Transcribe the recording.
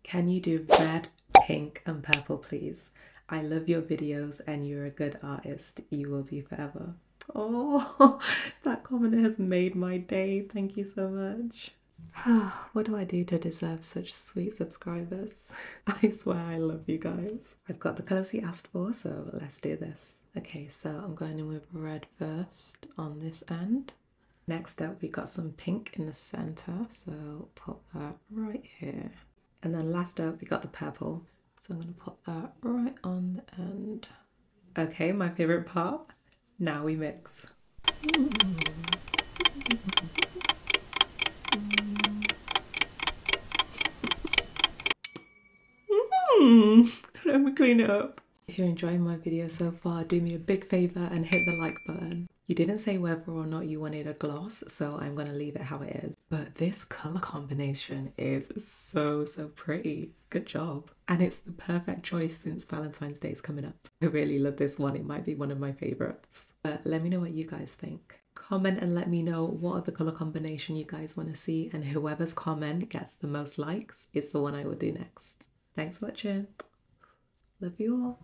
Can you do red, pink and purple, please? I love your videos and you're a good artist. You will be forever. Oh, that comment has made my day. Thank you so much. What do I do to deserve such sweet subscribers? I swear I love you guys. I've got the colours you asked for, so let's do this. Okay, so I'm going in with red first on this end. Next up, we got some pink in the center, so put that right here. And then last up, we got the purple. So I'm gonna put that right on the end. Okay, my favorite part. Now we mix. Let me clean it up. If you're enjoying my video so far, do me a big favor and hit the like button. You didn't say whether or not you wanted a gloss, so I'm gonna leave it how it is. But this color combination is so pretty. Good job. And it's the perfect choice since Valentine's Day is coming up. I really love this one. It might be one of my favorites. But let me know what you guys think. Comment and let me know what other color combination you guys want to see, and whoever's comment gets the most likes is the one I will do next. Thanks for watching. Love you all.